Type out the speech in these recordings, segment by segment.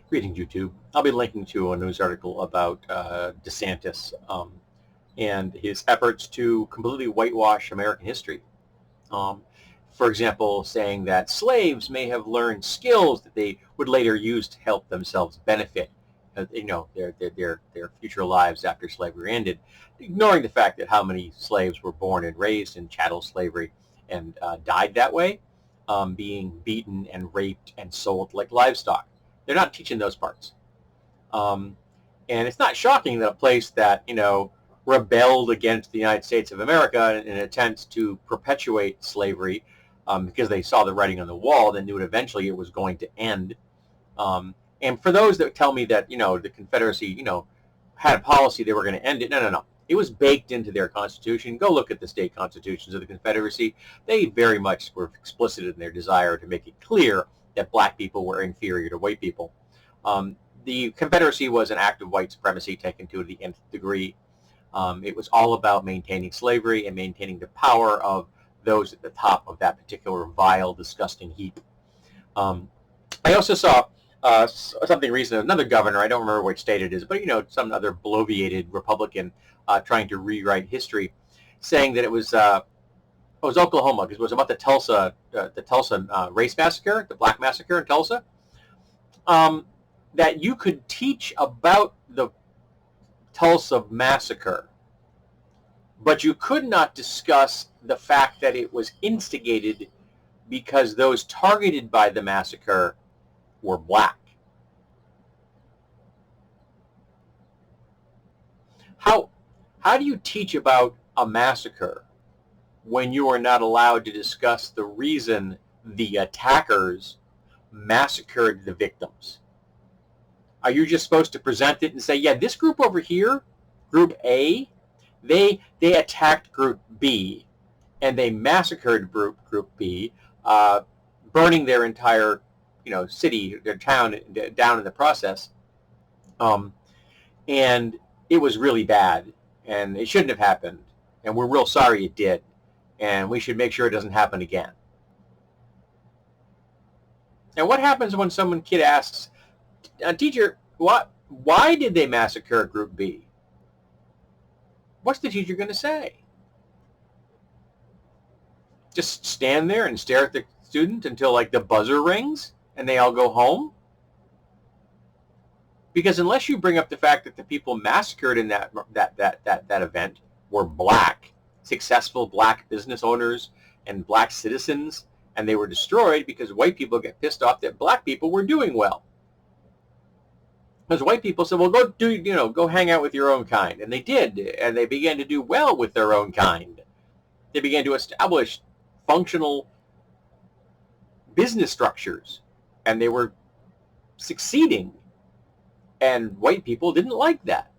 Greetings, YouTube. I'll be linking to a news article about DeSantis and his efforts to completely whitewash American history. Um, for example, saying that slaves may have learned skills that they would later use to help themselves benefit, their future lives after slavery ended, ignoring the fact that how many slaves were born and raised in chattel slavery and died that way, being beaten and raped and sold like livestock. They're not teaching those parts. Um, and it's not shocking that a place that, rebelled against the United States of America in an attempt to perpetuate slavery because they saw the writing on the wall, they knew that eventually it was going to end. And for those that tell me that, the Confederacy, had a policy they were going to end it, no, no, no. It was baked into their constitution. Go look at the state constitutions of the Confederacy. They very much were explicit in their desire to make it clear that black people were inferior to white people. The Confederacy was an act of white supremacy taken to the nth degree. It was all about maintaining slavery and maintaining the power of those at the top of that particular vile, disgusting heap. I also saw something recent, another governor, I don't remember which state it is, but some other bloviated Republican trying to rewrite history, saying that it was Oklahoma, because it was about the Tulsa race massacre, the black massacre in Tulsa, that you could teach about the Tulsa massacre, but you could not discuss the fact that it was instigated because those targeted by the massacre were black. How do you teach about a massacre when you are not allowed to discuss the reason the attackers massacred the victims? Are you just supposed to present it and say, yeah, this group over here, group A, they attacked group B and they massacred group B, burning their entire city, their town down in the process, and it was really bad and it shouldn't have happened, and we're real sorry it did, and we should make sure it doesn't happen again. And what happens when some kid asks, teacher, why did they massacre group B? What's the teacher going to say? Just stand there and stare at the student until like the buzzer rings and they all go home? Because unless you bring up the fact that the people massacred in that event were black, successful black business owners and black citizens, and they were destroyed because white people get pissed off that black people were doing well. Because white people said, well, go hang out with your own kind. And they did, and they began to do well with their own kind. They began to establish functional business structures, and they were succeeding. And white people didn't like that.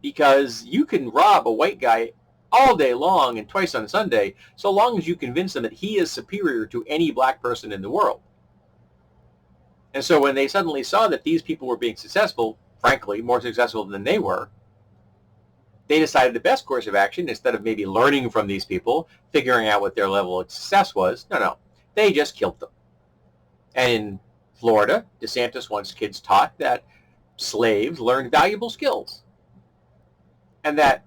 Because you can rob a white guy all day long and twice on Sunday, so long as you convince them that he is superior to any black person in the world. And so when they suddenly saw that these people were being successful, frankly, more successful than they were, they decided the best course of action, instead of maybe learning from these people, figuring out what their level of success was, no, they just killed them. And in Florida, DeSantis wants kids taught that slaves learned valuable skills. And that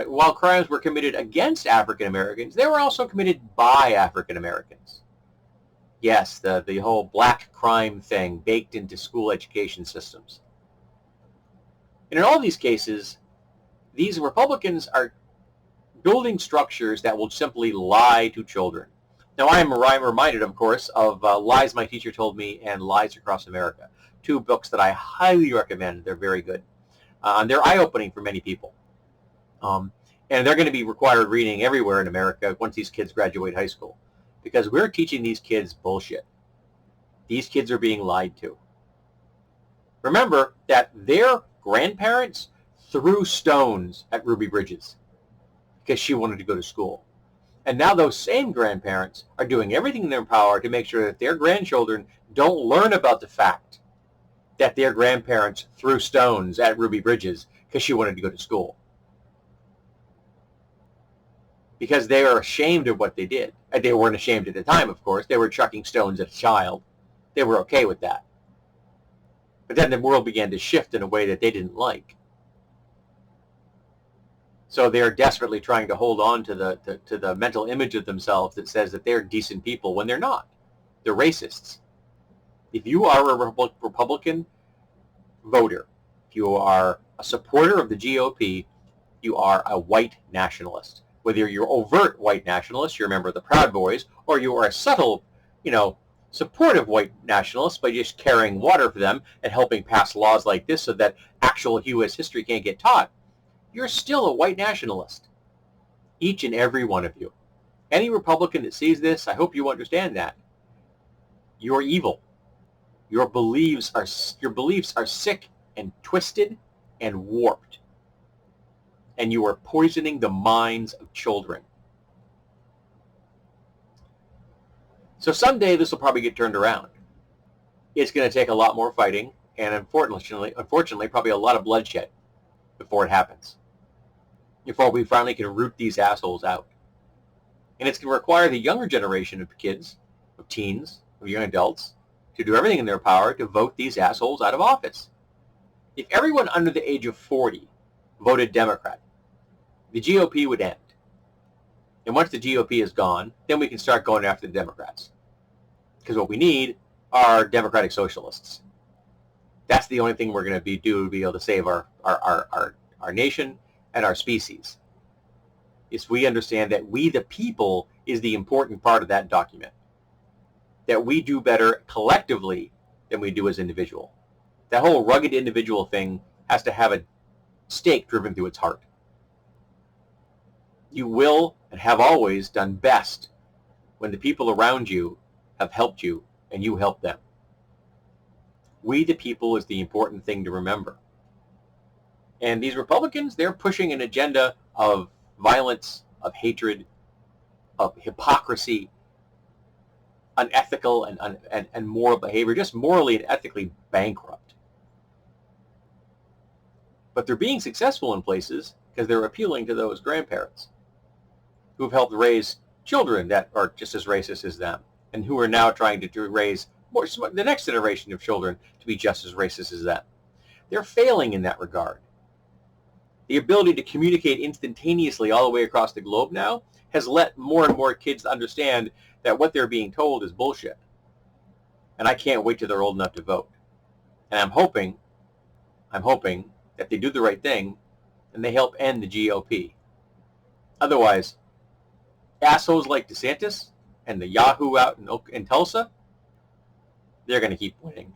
while crimes were committed against African Americans, they were also committed by African Americans. Yes, the whole black crime thing baked into school education systems. And in all these cases, these Republicans are building structures that will simply lie to children. Now, I'm reminded, of course, of Lies My Teacher Told Me and Lies Across America, two books that I highly recommend. They're very good. And they're eye-opening for many people. And they're going to be required reading everywhere in America once these kids graduate high school, because we're teaching these kids bullshit. These kids are being lied to. Remember that their grandparents threw stones at Ruby Bridges because she wanted to go to school. And now those same grandparents are doing everything in their power to make sure that their grandchildren don't learn about the fact that their grandparents threw stones at Ruby Bridges because she wanted to go to school. Because they are ashamed of what they did. And they weren't ashamed at the time, of course. They were chucking stones at a child. They were okay with that. But then the world began to shift in a way that they didn't like. So they're desperately trying to hold on to the mental image of themselves that says that they're decent people when they're not. They're racists. If you are a Republican voter, if you are a supporter of the GOP, you are a white nationalist. Whether you're overt white nationalist, you're a member of the Proud Boys, or you are a subtle, supportive white nationalist by just carrying water for them and helping pass laws like this so that actual U.S. history can't get taught, you're still a white nationalist. Each and every one of you. Any Republican that sees this, I hope you understand that. You're evil. Your beliefs are sick and twisted and warped. And you are poisoning the minds of children. So someday this will probably get turned around. It's going to take a lot more fighting and unfortunately probably a lot of bloodshed before it happens. Before we finally can root these assholes out. And it's going to require the younger generation of kids, of teens, of young adults, to do everything in their power to vote these assholes out of office. If everyone under the age of 40 voted Democrat, the GOP would end. And once the GOP is gone, then we can start going after the Democrats. Because what we need are democratic socialists. That's the only thing we're going to do to be able to save our nation and our species. Is we understand that we the people is the important part of that document. That we do better collectively than we do as individual. That whole rugged individual thing has to have a stake driven through its heart. You will and have always done best when the people around you have helped you and you help them. We the people is the important thing to remember. And these Republicans, they're pushing an agenda of violence, of hatred, of hypocrisy, unethical and moral behavior, just morally and ethically bankrupt. But they're being successful in places because they're appealing to those grandparents who've helped raise children that are just as racist as them and who are now trying to raise the next generation of children to be just as racist as them. They're failing in that regard. The ability to communicate instantaneously all the way across the globe now has let more and more kids understand that what they're being told is bullshit. And I can't wait till they're old enough to vote. And I'm hoping that they do the right thing and they help end the GOP. Otherwise, assholes like DeSantis and the Yahoo out in Tulsa, they're going to keep winning.